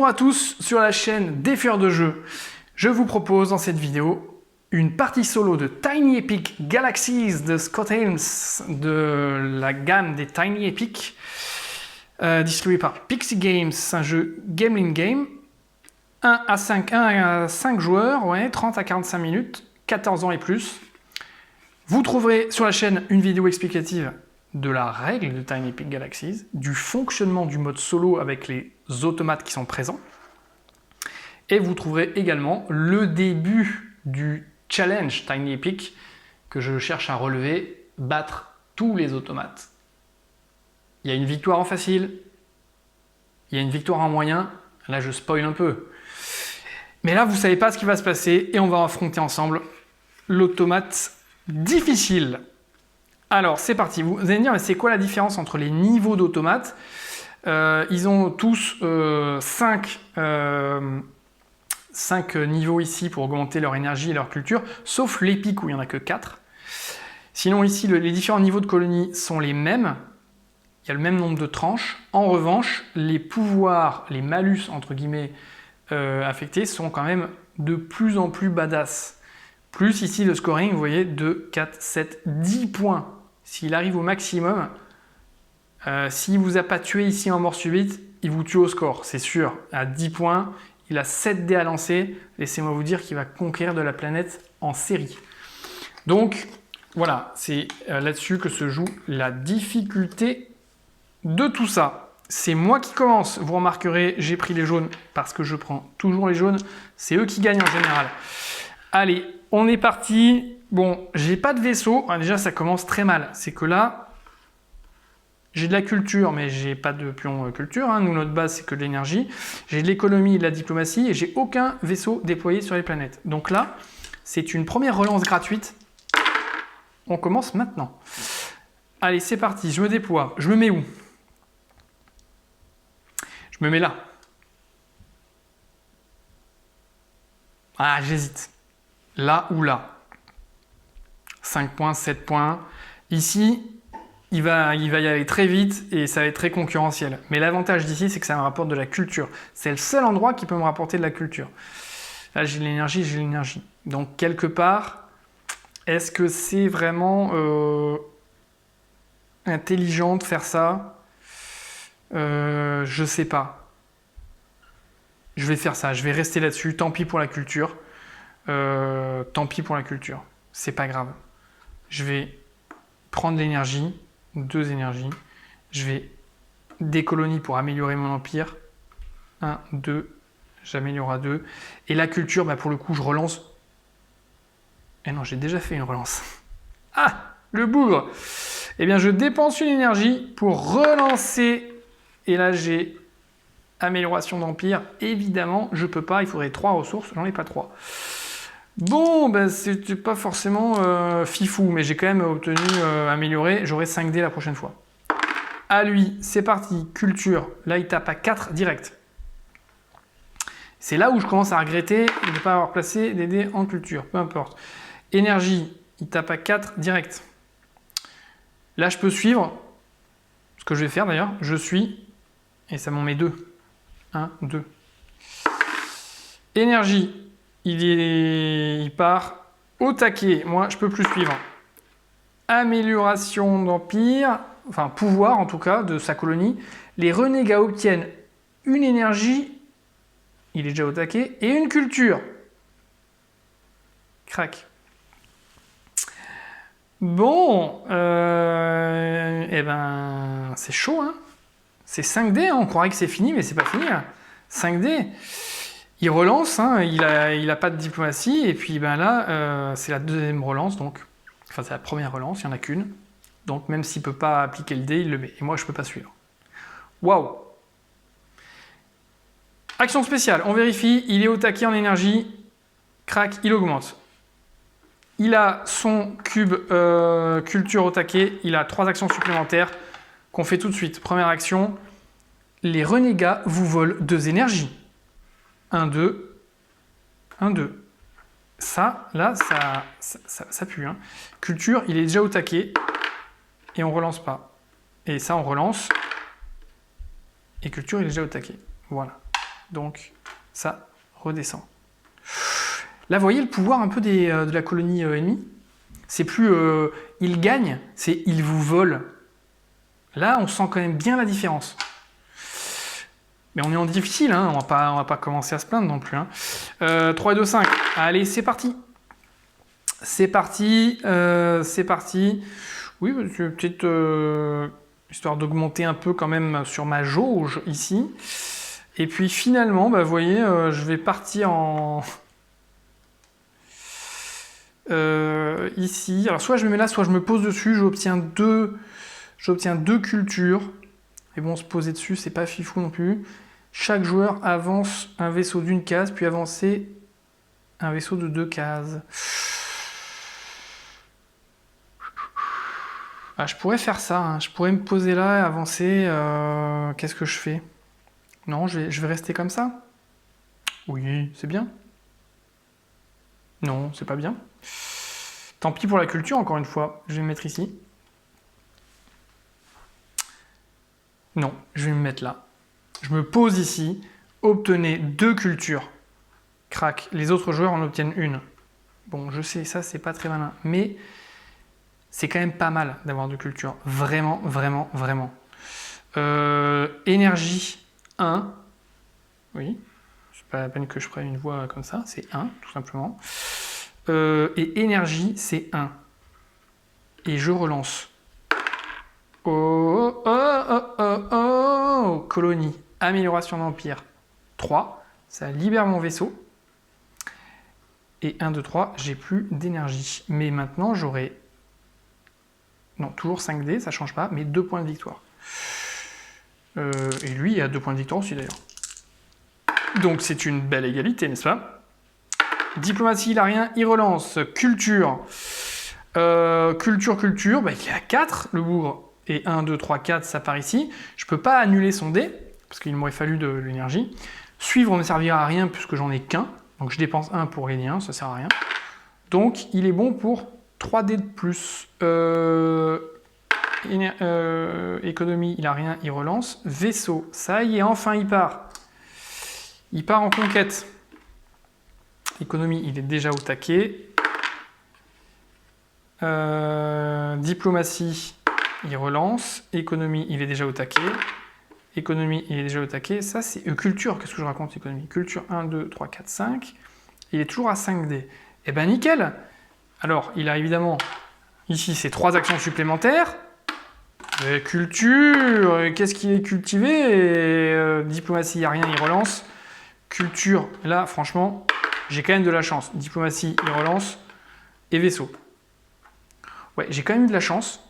Bonjour à tous sur la chaîne Défieur de jeu. Je vous propose dans cette vidéo une partie solo de Tiny Epic Galaxies de Scott Helms de la gamme des Tiny Epic, distribué par Pixie Games, un jeu Gameling Game. 1 à 5 joueurs, ouais, 30 à 45 minutes, 14 ans et plus. Vous trouverez sur la chaîne une vidéo explicative de la règle de Tiny Epic Galaxies, du fonctionnement du mode solo avec les automates qui sont présents. Et vous trouverez également le début du challenge Tiny Epic que je cherche à relever, battre tous les automates. Il y a une victoire en facile, il y a une victoire en moyen, là je spoil un peu. Mais là vous ne savez pas ce qui va se passer et on va affronter ensemble l'automate difficile. Alors c'est parti, vous allez me dire mais c'est quoi la différence entre les niveaux d'automates? Ils ont tous 5 niveaux ici pour augmenter leur énergie et leur culture, sauf l'épique où il n'y en a que 4. Sinon ici les différents niveaux de colonies sont les mêmes, il y a le même nombre de tranches. En revanche, les pouvoirs, les malus entre guillemets affectés sont quand même de plus en plus badass. Plus ici le scoring, vous voyez, 2, 4, 7, 10 points. S'il arrive au maximum, s'il ne vous a pas tué ici en mort subite, il vous tue au score, c'est sûr. À 10 points, il a 7 dés à lancer. Laissez-moi vous dire qu'il va conquérir de la planète en série. Donc, voilà, c'est là-dessus que se joue la difficulté de tout ça. C'est moi qui commence. Vous remarquerez, j'ai pris les jaunes parce que je prends toujours les jaunes. C'est eux qui gagnent en général. Allez, on est parti. Bon, j'ai pas de vaisseau. Ah, déjà, ça commence très mal. C'est que là, j'ai de la culture, mais j'ai pas de pion culture. Hein. Nous, notre base, c'est que de l'énergie. J'ai de l'économie et de la diplomatie et j'ai aucun vaisseau déployé sur les planètes. Donc là, c'est une première relance gratuite. On commence maintenant. Allez, c'est parti. Je me déploie. Je me mets où? Je me mets là. Ah, j'hésite. Là ou là. 5 points, 7 points. Ici, il va y aller très vite et ça va être très concurrentiel. Mais l'avantage d'ici, c'est que ça me rapporte de la culture. C'est le seul endroit qui peut me rapporter de la culture. Là, j'ai l'énergie, j'ai l'énergie. Donc, quelque part, est-ce que c'est vraiment intelligent de faire ça? Je sais pas. Je vais faire ça, je vais rester là-dessus. Tant pis pour la culture. Tant pis pour la culture. C'est pas grave. Je vais prendre l'énergie, 2 énergies. Je vais décoloniser pour améliorer mon empire. 1, 2, j'améliore à 2. Et la culture, bah pour le coup, je relance. Eh non, j'ai déjà fait une relance. Ah, le bougre. Eh bien, je dépense une énergie pour relancer. Et là, j'ai amélioration d'empire. Évidemment, je peux pas. Il faudrait 3 ressources. J'en ai pas 3. Bon, ben c'était pas forcément fifou, mais j'ai quand même obtenu amélioré. J'aurai 5 dés la prochaine fois. À lui, c'est parti. Culture. Là, il tape à 4 direct. C'est là où je commence à regretter de ne pas avoir placé des dés en culture. Peu importe. Énergie, il tape à 4 direct. Là, je peux suivre. Ce que je vais faire d'ailleurs, je suis. Et ça m'en met 2. 1, 2. Énergie. Il part au taquet. Moi, je peux plus suivre. Amélioration d'empire, enfin pouvoir en tout cas, de sa colonie. Les renégats obtiennent une énergie, il est déjà au taquet, et une culture. Crac. Bon, eh ben, c'est chaud, hein. C'est 5 dés, hein. On croirait que c'est fini, mais c'est pas fini. Hein. 5 dés. Il relance, hein, il a pas de diplomatie, et puis ben là, c'est la deuxième relance, donc, enfin c'est la première relance, il n'y en a qu'une, donc même s'il ne peut pas appliquer le dé, il le met, et moi je ne peux pas suivre. Waouh! Action spéciale, on vérifie, il est au taquet en énergie, crac, il augmente. Il a son cube culture au taquet, il a 3 actions supplémentaires qu'on fait tout de suite. Première action, les renégats vous volent 2 énergies. 1, 2, 1, 2. Ça, là, ça pue. Hein. Culture, il est déjà au taquet. Et on relance pas. Et ça, on relance. Et culture, il est déjà au taquet. Voilà. Donc, ça redescend. Là, vous voyez le pouvoir un peu de la colonie ennemie? C'est plus il gagne, c'est il vous vole. Là, on sent quand même bien la différence. Mais on est en difficile, hein, on va pas commencer à se plaindre non plus. Hein. 3 et 2, 5. Allez, c'est parti. C'est parti. C'est parti. Oui, petite histoire d'augmenter un peu quand même sur ma jauge ici. Et puis finalement, bah, vous voyez, je vais partir en... ici. Alors soit je me mets là, soit je me pose dessus. J'obtiens deux cultures. Et bon, se poser dessus, c'est pas fifou non plus. Chaque joueur avance un vaisseau d'une case, puis avancer un vaisseau de 2 cases. Ah, je pourrais faire ça, hein. Je pourrais me poser là et avancer. Qu'est-ce que je fais? Non, je vais rester comme ça. Oui, c'est bien. Non, c'est pas bien. Tant pis pour la culture, encore une fois. Je vais me mettre ici. Non, je vais me mettre là. Je me pose ici. Obtenez 2 cultures. Crac. Les autres joueurs en obtiennent une. Bon, je sais, ça, c'est pas très malin. Mais c'est quand même pas mal d'avoir 2 cultures. Vraiment, vraiment, vraiment. Énergie 1. Oui. C'est pas la peine que je prenne une voix comme ça. C'est 1, tout simplement. Et énergie, c'est 1. Et je relance. Oh, oh, oh, oh, oh. Colonie. Amélioration d'Empire. 3. Ça libère mon vaisseau. Et 1, 2, 3, j'ai plus d'énergie. Mais maintenant, j'aurai... Non, toujours 5D, ça change pas, mais 2 points de victoire. Et lui, il a 2 points de victoire aussi, d'ailleurs. Donc, c'est une belle égalité, n'est-ce pas? Diplomatie, il a rien, il relance. Culture. Culture, bah, il est à 4, le bougre. Et 1, 2, 3, 4, ça part ici. Je peux pas annuler son dé, parce qu'il m'aurait fallu de l'énergie. Suivre ne servira à rien, puisque j'en ai qu'un. Donc, je dépense 1 pour gagner 1, ça sert à rien. Donc, il est bon pour 3D de plus. Économie, il a rien, il relance. Vaisseau, ça y est, enfin il part. Il part en conquête. Économie, il est déjà au taquet. Diplomatie, il relance. Économie, il est déjà au taquet. Économie, il est déjà au taquet. Ça, c'est culture. Qu'est-ce que je raconte, économie? Culture 1, 2, 3, 4, 5. Il est toujours à 5D. Eh ben, nickel! Alors, il a évidemment... Ici, c'est 3 actions supplémentaires. Culture, qu'est-ce qui est cultivé? Diplomatie, il n'y a rien, il relance. Culture, là, franchement, j'ai quand même de la chance. Diplomatie, il relance. Et vaisseau. Ouais, j'ai quand même eu de la chance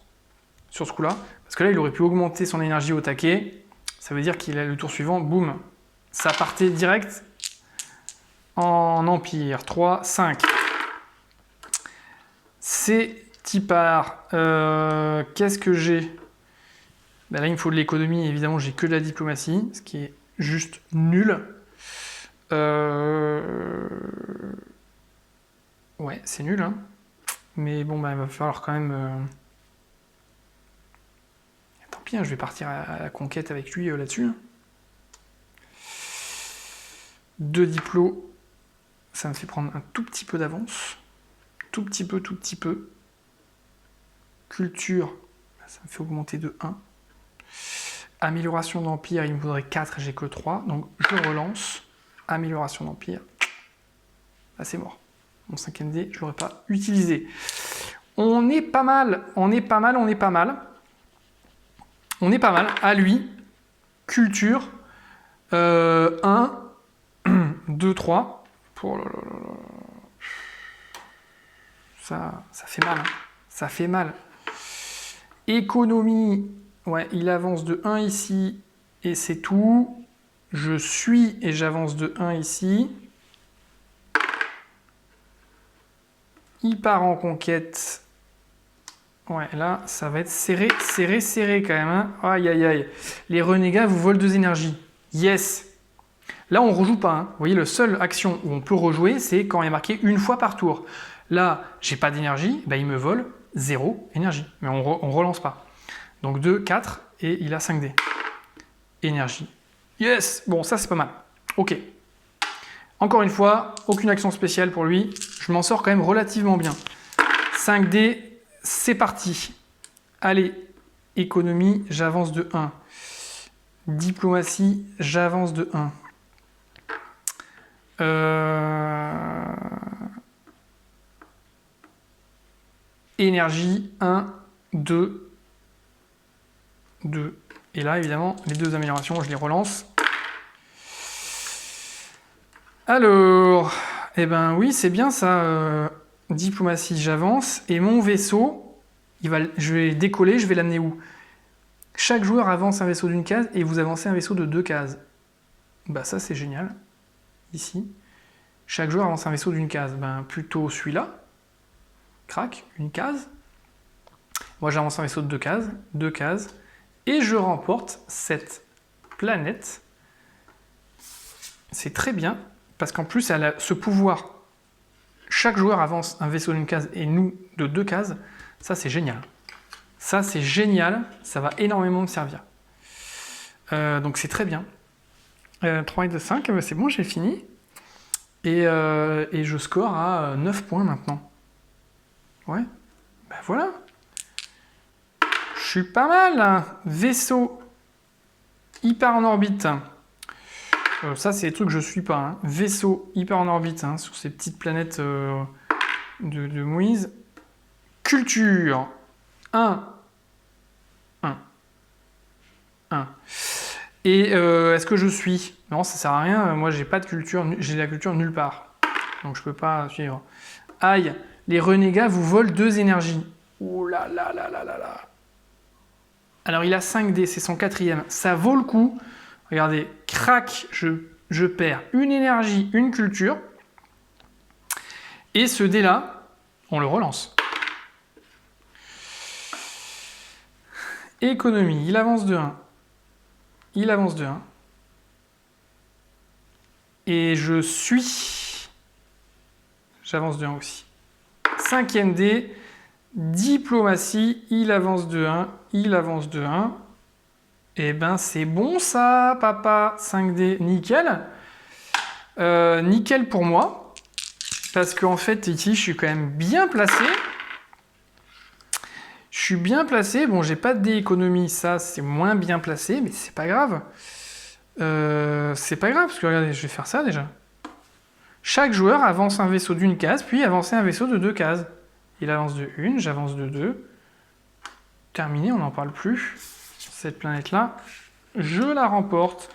sur ce coup-là. Parce que là, il aurait pu augmenter son énergie au taquet. Ça veut dire qu'il a le tour suivant, boum. Ça partait direct en empire. 3, 5. C'est Tipar. Qu'est-ce que j'ai? Ben là, il me faut de l'économie. Évidemment, j'ai que de la diplomatie, ce qui est juste nul. Ouais, c'est nul. Hein. Mais bon, ben, il va falloir quand même... Tant pis, hein, je vais partir à la conquête avec lui là-dessus. Hein. 2 diplos. Ça me fait prendre un tout petit peu d'avance. Tout petit peu. Culture, ça me fait augmenter de 1. Amélioration d'Empire, il me faudrait 4, j'ai que 3. Donc je relance. Amélioration d'Empire. Là, c'est mort. Mon 5ème dé, je ne l'aurais pas utilisé. On est pas mal. On est pas mal. À lui. Culture. 1, 2, 3. Oh là là là là. Ça fait mal. Hein. Ça fait mal. Économie, ouais, il avance de 1 ici et c'est tout. Je suis et j'avance de 1 ici. Il part en conquête. Ouais, là, ça va être serré quand même. Hein. Aïe, aïe, aïe. Les renégats vous volent 2 énergies. Yes. Là, on ne rejoue pas. Hein. Vous voyez, la seule action où on peut rejouer, c'est quand il est marqué une fois par tour. Là, j'ai pas d'énergie, bah, il me vole 0 énergie. Mais on relance pas. Donc 2, 4, et il a 5D. Énergie. Yes! Bon, ça c'est pas mal. Ok. Encore une fois, aucune action spéciale pour lui. Je m'en sors quand même relativement bien. 5D, c'est parti. Allez, économie, j'avance de 1. Diplomatie, j'avance de 1. Énergie, 1, 2, 2. Et là, évidemment, les deux améliorations, je les relance. Alors, eh ben oui, c'est bien ça. Diplomatie, j'avance. Et mon vaisseau, je vais décoller, je vais l'amener où? Chaque joueur avance un vaisseau d'une case et vous avancez un vaisseau de 2 cases. Bah ça, c'est génial. Ici. Chaque joueur avance un vaisseau d'une case. Ben plutôt celui-là. Crac, une case. Moi, j'avance un vaisseau de 2 cases. 2 cases. Et je remporte cette planète. C'est très bien. Parce qu'en plus, elle a ce pouvoir. Chaque joueur avance un vaisseau d'une case et nous de 2 cases. Ça, c'est génial. Ça, c'est génial. Ça va énormément me servir. Donc, c'est très bien. 3 et 2, 5. C'est bon, j'ai fini. Et je score à 9 points maintenant. Ouais. Ben voilà. Je suis pas mal. Hein. Vaisseau hyper en orbite. Ça, c'est des trucs que je suis pas. Hein. Vaisseau hyper en orbite hein, sur ces petites planètes de Moïse. Culture. 1. Et est-ce que je suis? Non, ça sert à rien. Moi, j'ai pas de culture. J'ai la culture nulle part. Donc, je peux pas suivre. Aïe. Les renégats vous volent 2 énergies. Oh là là là là là là. Alors, il a 5D. C'est son 4e. Ça vaut le coup. Regardez. Crac. Je perds une énergie, une culture. Et ce dé-là, on le relance. Économie. Il avance de 1. Il avance de 1. Et je suis... J'avance de 1 aussi. 5e dé. Diplomatie. Il avance de 1. Il avance de 1. Eh ben c'est bon ça, papa. 5D. Nickel. Nickel pour moi. Parce qu'en fait, ici, je suis quand même bien placé. Je suis bien placé. Bon, j'ai pas de dé économie. Ça, c'est moins bien placé. Mais c'est pas grave. C'est pas grave, parce que regardez, je vais faire ça déjà. Chaque joueur avance un vaisseau d'une case, puis avance un vaisseau de 2 cases. Il avance de 1, j'avance de 2. Terminé, on n'en parle plus. Cette planète-là, je la remporte.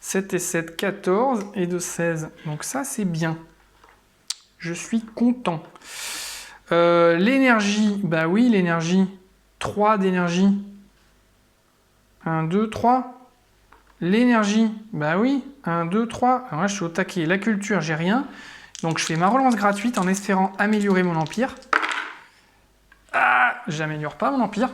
7 et 7, 14 et de 16. Donc ça, c'est bien. Je suis content. L'énergie, bah oui, l'énergie. 3 d'énergie. 1, 2, 3. L'énergie, bah oui, 1, 2, 3. Alors là, je suis au taquet. La culture, j'ai rien. Donc, je fais ma relance gratuite en espérant améliorer mon empire. Ah, j'améliore pas mon empire.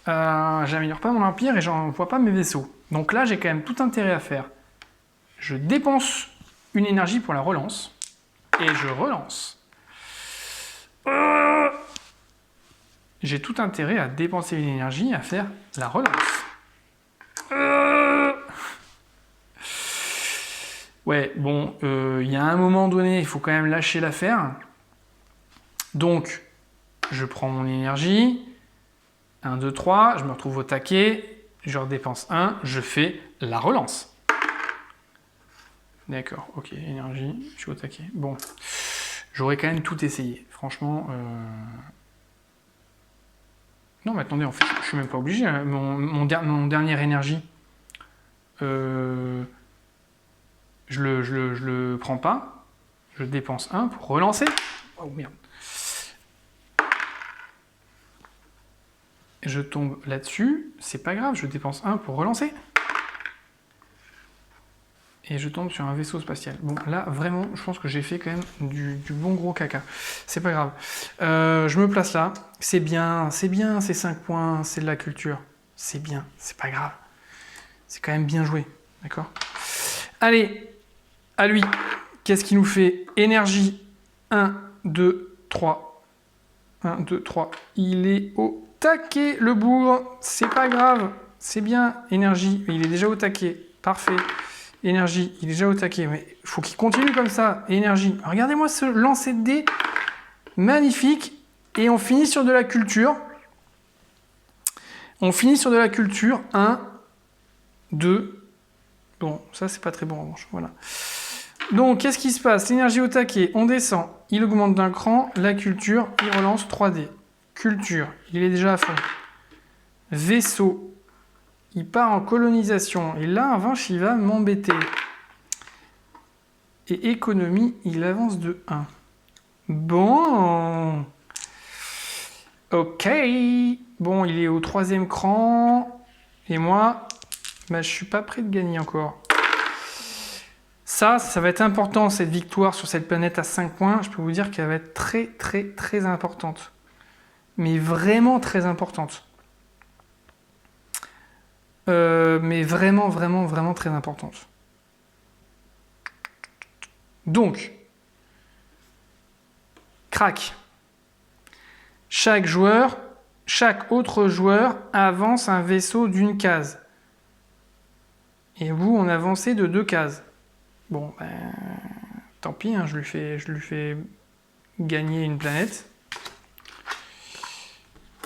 J'améliore pas mon empire et j'envoie pas mes vaisseaux. Donc là, j'ai quand même tout intérêt à faire. Je dépense une énergie pour la relance. Et je relance. J'ai tout intérêt à dépenser une énergie à faire la relance. Ouais, bon, il y a un moment donné, il faut quand même lâcher l'affaire. Donc, je prends mon énergie. 1, 2, 3, je me retrouve au taquet. Je redépense 1, je fais la relance. D'accord, ok, énergie, je suis au taquet. Bon, j'aurais quand même tout essayé. Franchement, non, mais attendez, en fait, je suis même pas obligé. Hein. Mon dernière énergie, je le prends pas. Je dépense 1 pour relancer. Oh merde. Je tombe là-dessus. C'est pas grave, je dépense 1 pour relancer. Et je tombe sur un vaisseau spatial. Bon, là, vraiment, je pense que j'ai fait quand même du bon gros caca. C'est pas grave. Je me place là. C'est bien, c'est 5 points, c'est de la culture. C'est bien, c'est pas grave. C'est quand même bien joué, d'accord? Allez, à lui. Qu'est-ce qu'il nous fait? Énergie, 1, 2, 3. 1, 2, 3. Il est au taquet, le bourre. C'est pas grave, c'est bien. Énergie, il est déjà au taquet. Parfait. Énergie, il est déjà au taquet, mais il faut qu'il continue comme ça. Énergie, regardez-moi ce lancer de dés. Magnifique. Et on finit sur de la culture. On finit sur de la culture. 1, 2. Bon, ça, c'est pas très bon en revanche. Voilà. Donc, qu'est-ce qui se passe? L'énergie au taquet, on descend. Il augmente d'un cran. La culture, il relance 3D. Culture, il est déjà à fond. Vaisseau, il part en colonisation. Et là, en revanche, il va m'embêter. Et économie, il avance de 1. Bon. Ok. Bon, il est au 3e cran. Et moi, bah, je suis pas prêt de gagner encore. Ça va être important, cette victoire sur cette planète à 5 points. Je peux vous dire qu'elle va être très, très, très importante. Mais vraiment très importante. Mais vraiment, vraiment, vraiment très importante. Donc, crac. Chaque autre joueur avance un vaisseau d'une case. Et vous, on avancez de 2 cases. Bon, ben, tant pis, hein, je lui fais gagner une planète.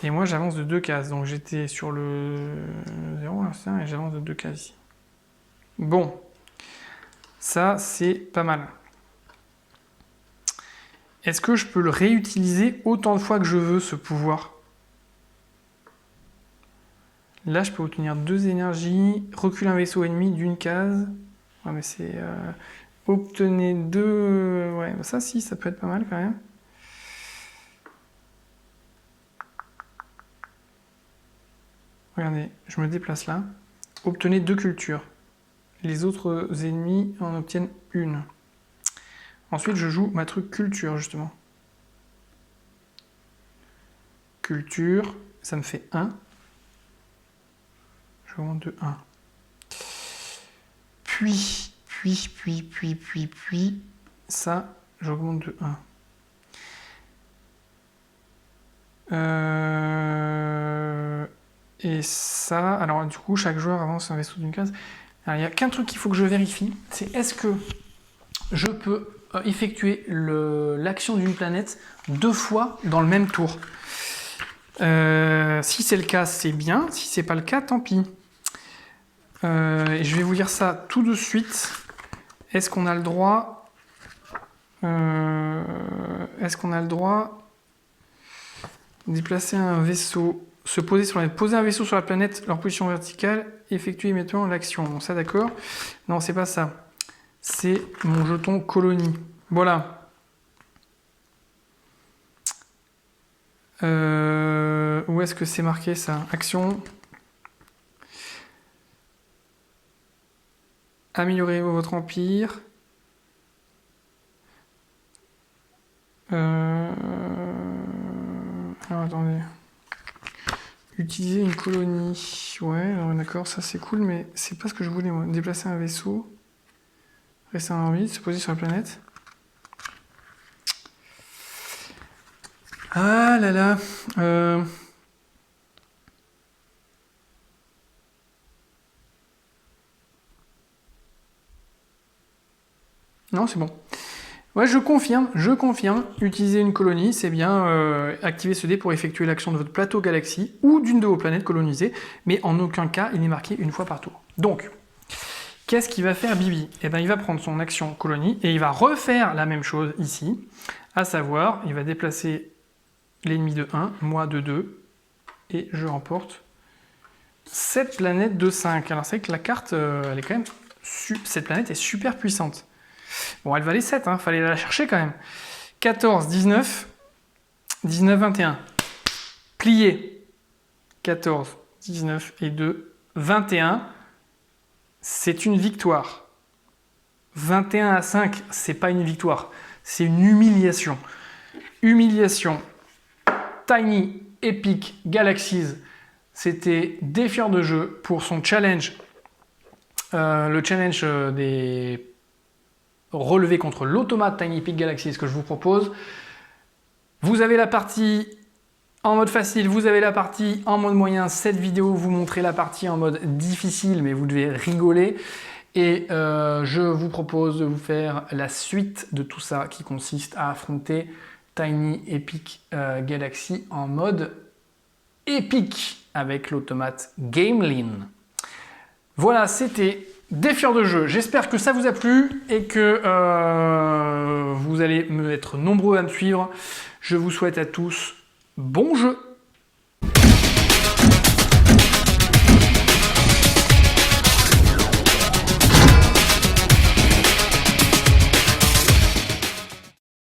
Et moi, j'avance de 2 cases. Donc, j'étais sur le 0, et j'avance de 2 cases ici. Bon. Ça, c'est pas mal. Est-ce que je peux le réutiliser autant de fois que je veux, ce pouvoir? Là, je peux obtenir 2 énergies, reculer un vaisseau ennemi d'une case. Ouais, mais c'est... obtenez 2... Ouais, ça, si, ça peut être pas mal quand même. Regardez, je me déplace là. Obtenez 2 cultures. Les autres ennemis en obtiennent 1. Ensuite, je joue ma truc culture, justement. Culture, ça me fait 1. J'augmente de 1. Puis, ça, j'augmente de 1. Et ça, alors du coup, chaque joueur avance un vaisseau d'une case. Alors, il n'y a qu'un truc qu'il faut que je vérifie, c'est est-ce que je peux effectuer l'action d'une planète 2 fois dans le même tour. Si c'est le cas, c'est bien. Si c'est pas le cas, tant pis. Et je vais vous dire ça tout de suite. Est-ce qu'on a le droit de déplacer un vaisseau, poser un vaisseau sur la planète, leur position verticale, effectuer immédiatement l'action? Bon, ça d'accord. Non, c'est pas ça. C'est mon jeton colonie. Voilà. Où est-ce que c'est marqué ça? Action. Améliorer votre empire. Alors attendez. Utiliser une colonie. Ouais, d'accord, ça c'est cool, mais c'est pas ce que je voulais moi. Déplacer un vaisseau. Rester en orbite, se poser sur la planète. Ah là là. Non, c'est bon. Ouais, je confirme. Utiliser une colonie, c'est bien activer ce dé pour effectuer l'action de votre plateau galaxie ou d'une de vos planètes colonisées, mais en aucun cas, il n'est marqué une fois par tour. Donc, qu'est-ce qu'il va faire Bibi? Eh bien, il va prendre son action colonie et il va refaire la même chose ici, à savoir, il va déplacer l'ennemi de 1, moi de 2, et je remporte cette planète de 5. Alors, c'est vrai que la carte, elle est quand même... Cette planète est super puissante. Bon, elle valait 7, hein, fallait la chercher quand même. 14, 19, 19, 21. Plié. 14, 19 et 2, 21. C'est une victoire. 21 à 5, c'est pas une victoire. C'est une humiliation. Humiliation. Tiny Epic Galaxies. C'était défiant de jeu pour son challenge. Le challenge des... relevé contre l'automate Tiny Epic Galaxies que je vous propose. Vous avez la partie en mode facile, vous avez la partie en mode moyen. Cette vidéo vous montrait la partie en mode difficile, mais vous devez rigoler. Et je vous propose de vous faire la suite de tout ça qui consiste à affronter Tiny Epic Galaxy en mode épique avec l'automate Gamelin. Voilà, c'était Défi de jeu. J'espère que ça vous a plu et que vous allez être nombreux à me suivre. Je vous souhaite à tous bon jeu.